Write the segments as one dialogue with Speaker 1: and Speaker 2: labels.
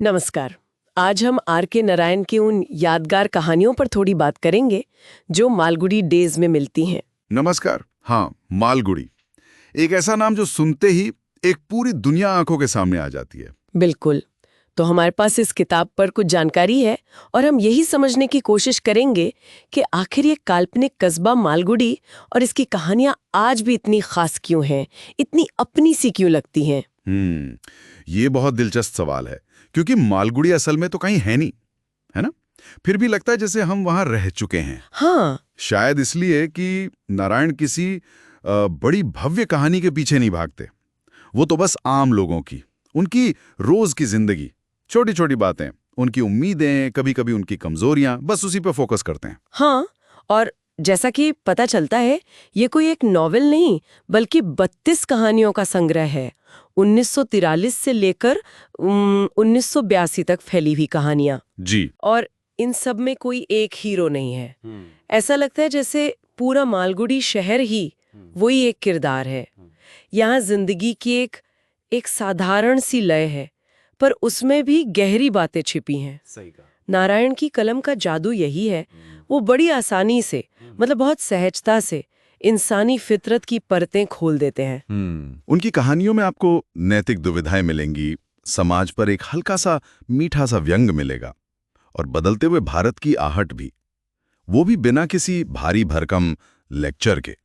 Speaker 1: नमस्कार। आज हम आर के नारायण की उन यादगार कहानियों पर थोड़ी बात करेंगे जो मालगुडी डेज में मिलती हैं।
Speaker 2: नमस्कार। हाँ, मालगुडी एक ऐसा नाम जो सुनते ही एक पूरी दुनिया आंखों के सामने आ जाती है।
Speaker 1: बिल्कुल। तो हमारे पास इस किताब पर कुछ जानकारी है और हम यही समझने की कोशिश करेंगे कि आखिर ये काल्पनिक कस्बा मालगुडी और इसकी कहानियां आज भी इतनी खास क्यों हैं, इतनी अपनी सी क्यों लगती हैं।
Speaker 2: ये बहुत दिलचस्प सवाल है, क्योंकि मालगुडी असल में तो कहीं है नहीं, है ना? फिर भी लगता है जैसे हम वहां रह चुके हैं।
Speaker 1: हाँ,
Speaker 2: शायद इसलिए कि नारायण किसी बड़ी भव्य कहानी के पीछे नहीं भागते। वो तो बस आम लोगों की, उनकी रोज की जिंदगी, छोटी छोटी बातें, उनकी उम्मीदें, कभी कभी उनकी कमजोरियां, बस उसी पे फोकस करते हैं।
Speaker 1: हाँ। और जैसा कि पता चलता है, ये कोई एक नॉवेल नहीं बल्कि 32 कहानियों का संग्रह है। 1943 से लेकर 1982 तक फैली हुई कहानियां।
Speaker 2: जी।
Speaker 1: और इन सब में कोई एक हीरो नहीं है। ऐसा लगता है जैसे पूरा मालगुडी शहर ही वही एक किरदार है। यहाँ जिंदगी की एक साधारण सी लय है, पर उसमें भी गहरी बातें छिपी हैं।
Speaker 3: सही कहा।
Speaker 1: नारायण की कलम का जादू यही है, वो बड़ी आसानी से, मतलब बहुत सहजता से इंसानी फितरत की परतें खोल देते हैं।
Speaker 2: उनकी कहानियों में आपको नैतिक दुविधाएं मिलेंगी, समाज पर एक हल्का सा मीठा सा व्यंग मिलेगा, और बदलते हुए भारत की आहट भी, वो भी बिना किसी भारी भरकम लेक्चर के।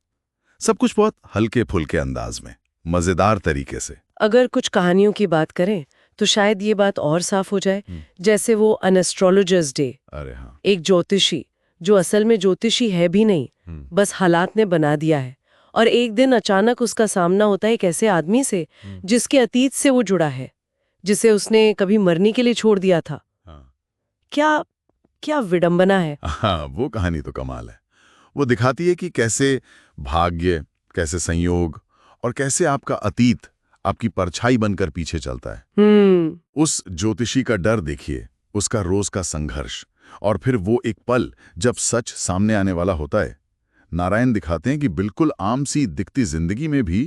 Speaker 2: सब कुछ बहुत हल्के फुल्के अंदाज में, मजेदार तरीके से।
Speaker 1: अगर कुछ कहानियों की बात करें तो शायद ये बात और साफ हो जाए, जैसे वो एन एस्ट्रोलॉजर्स डे।
Speaker 2: अरे हाँ।
Speaker 1: एक ज्योतिषी जो असल में ज्योतिषी है भी नहीं, बस हालात ने बना दिया है, और एक दिन अचानक उसका सामना होता है एक ऐसे आदमी से जिसके अतीत से वो जुड़ा है, जिसे उसने कभी मरने के लिए छोड़ दिया था।
Speaker 2: हाँ।
Speaker 1: क्या क्या विडंबना है।
Speaker 2: हाँ, वो कहानी तो कमाल है। वो दिखाती है कि कैसे भाग्य, कैसे संयोग, और कैसे आपका अतीत आपकी परछाई बनकर पीछे चलता है। उस ज्योतिषी का डर देखिए, उसका रोज का संघर्ष, और फिर वो एक पल जब सच सामने आने वाला होता है। नारायण दिखाते हैं कि बिल्कुल आम सी दिखती जिंदगी में भी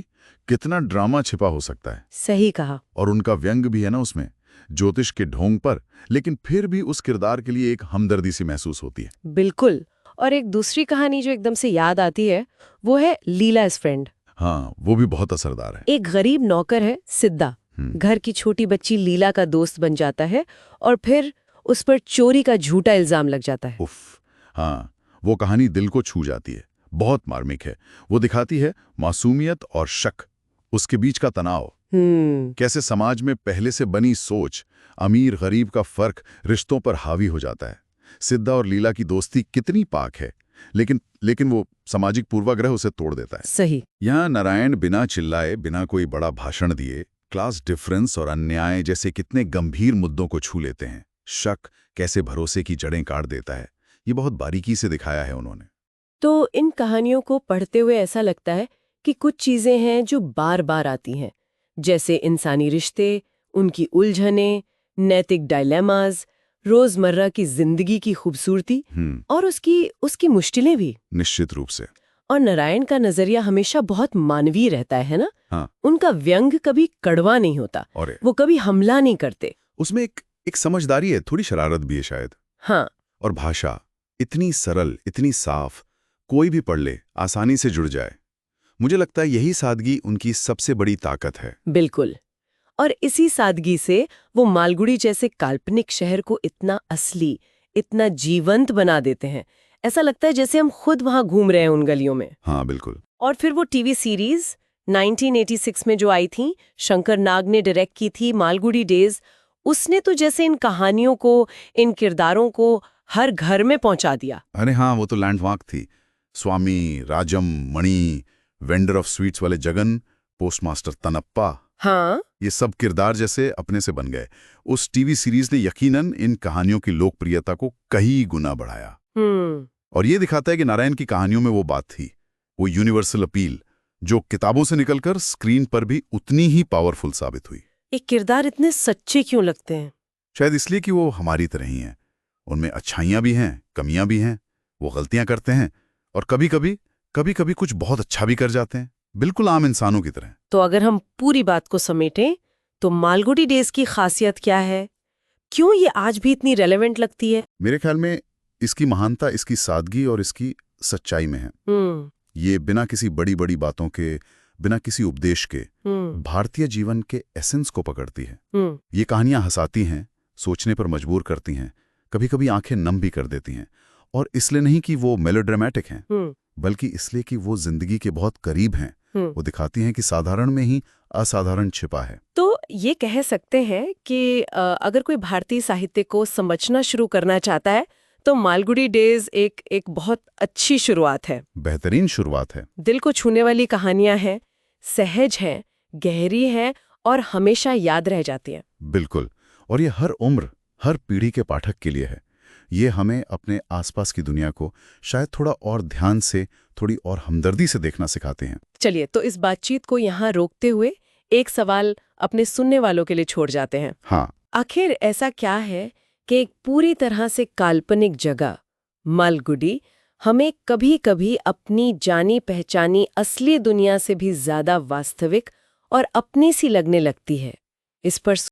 Speaker 2: कितना ड्रामा छिपा हो सकता है।
Speaker 1: सही कहा।
Speaker 2: और उनका व्यंग भी है ना उसमें, ज्योतिष के ढोंग पर, लेकिन फिर भी उस किरदार के लिए एक हमदर्दी सी महसूस होती है।
Speaker 1: बिल्कुल। और एक दूसरी कहानी जो एकदम से याद आती है वो है लीला's फ्रेंड।
Speaker 2: हाँ, वो भी बहुत असरदार है।
Speaker 1: एक गरीब नौकर है सिद्धा, घर की छोटी बच्ची लीला का दोस्त बन जाता है, और फिर उस पर चोरी का झूठा इल्जाम लग जाता है।
Speaker 2: उफ, हाँ, वो कहानी दिल को छू जाती है, बहुत मार्मिक है। वो दिखाती है मासूमियत और शक, उसके बीच का तनाव, कैसे समाज में पहले से बनी सोच, अमीर गरीब का फर्क रिश्तों पर हावी हो जाता है। सिद्धा और लीला की दोस्ती कितनी पाक है, लेकिन वो सामाजिक पूर्वाग्रह उसे तोड़ देता है।
Speaker 1: सही।
Speaker 2: यहाँ नारायण बिना चिल्लाए, बिना कोई बड़ा भाषण दिए, क्लास डिफरेंस और अन्याय जैसे कितने गंभीर मुद्दों को छू लेते हैं। शक कैसे भरोसे की जड़ें काट देता है, ये बहुत बारीकी से दिखाया है उन्होंने।
Speaker 1: तो इन कहानियों को पढ़ते हुए ऐसा लगता है कि कुछ चीजें हैं जो बार बार आती हैं, जैसे इंसानी रिश्ते, उनकी उलझनें, नैतिक डायलेमाज, रोजमर्रा की जिंदगी की खूबसूरती और उसकी मुश्किलें भी।
Speaker 2: निश्चित रूप से।
Speaker 1: और नारायण का नजरिया हमेशा बहुत मानवीय रहता है ना।
Speaker 2: हाँ।
Speaker 1: उनका व्यंग कभी कड़वा नहीं होता,
Speaker 2: और
Speaker 1: वो कभी हमला नहीं करते।
Speaker 2: उसमें एक समझदारी है, थोड़ी शरारत भी है शायद।
Speaker 1: हाँ।
Speaker 2: और भाषा इतनी सरल, इतनी साफ, कोई भी पढ़ ले, आसानी से जुड़ जाए। मुझे लगता है यही सादगी उनकी सबसे बड़ी ताकत है।
Speaker 1: बिल्कुल। और इसी सादगी से वो मालगुडी जैसे काल्पनिक शहर को इतना असली, इतना जीवंत बना देते हैं। ऐसा लगता है जैसे हम खुद वहां घूम रहे हैं उन गलियों में।
Speaker 2: हाँ, बिल्कुल।
Speaker 1: और फिर वो टीवी सीरीज 1986 में जो आई थी, शंकर नाग ने डायरेक्ट की थी, मालगुडी डेज, उसने तो जैसे इन कहानियों को, इन किरदारों को हर घर में पहुंचा दिया।
Speaker 2: अरे हाँ, वो तो लैंडमार्क थी। स्वामी, राजम, मणि, वेंडर ऑफ स्वीट्स वाले जगन, पोस्टमास्टर तनप्पा,
Speaker 1: हाँ,
Speaker 2: ये सब किरदार जैसे अपने से बन गए। उस टीवी सीरीज ने यकीनन इन कहानियों की लोकप्रियता को कई गुना बढ़ाया। और ये दिखाता है कि नारायण की कहानियों में वो बात थी, वो यूनिवर्सल अपील, जो किताबों से निकलकर स्क्रीन पर भी उतनी ही पावरफुल साबित हुई।
Speaker 1: एक किरदार इतने सच्चे क्यों लगते हैं?
Speaker 2: शायद इसलिए कि वो हमारी तरह ही हैं। उनमें अच्छाइयां भी हैं, कमियां भी हैं, वो गलतियां करते हैं, और कभी कभी कुछ बहुत अच्छा भी कर जाते हैं, बिल्कुल आम इंसानों की तरह।
Speaker 1: तो अगर हम पूरी बात को समेटें तो मालगुडी डेज की खासियत क्या है? क्यों ये आज भी इतनी रेलेवेंट लगती है?
Speaker 2: मेरे ख्याल में इसकी महानता इसकी सादगी और इसकी सच्चाई में है। ये बिना किसी बड़ी बड़ी बातों के, बिना किसी उपदेश के भारतीय जीवन के एसेंस को पकड़ती है। ये कहानियां हंसाती हैं, सोचने पर मजबूर करती हैं, कभी कभी आंखें नम भी कर देती हैं। और इसलिए नहीं कि वो मेलोड्रामेटिक हैं, बल्कि इसलिए कि वो जिंदगी के बहुत करीब हैं। वो दिखाती हैं कि साधारण में ही असाधारण छिपा है।
Speaker 1: तो ये कह सकते हैं कि अगर कोई भारतीय साहित्य को समझना शुरू करना चाहता है तो मालगुडी डेज एक बहुत अच्छी शुरुआत है।
Speaker 2: बेहतरीन शुरुआत है।
Speaker 1: दिल को छूने वाली कहानियां हैं, सहज हैं, गहरी हैं और हमेशा याद रह जाती हैं।
Speaker 2: बिल्कुल। और ये हर उम्र, हर पीढ़ी के पाठक के लिए है। ये हमें अपने आसपास की दुनिया को शायद थोड़ा और ध्यान से, थोड़ी और हमदर्दी से देखना सिखाते हैं।
Speaker 1: चलिए, तो इस बातचीत को यहाँ रोकते हुए एक सवाल अपने सुनने वालों के लिए छोड़ जाते हैं।
Speaker 2: हाँ,
Speaker 1: आखिर ऐसा क्या है कि एक पूरी तरह से काल्पनिक जगह मालगुडी हमें कभी-कभी अपनी जानी पहचानी असली दुनिया से भी ज्यादा वास्तविक और अपनी सी लगने लगती है? इस पर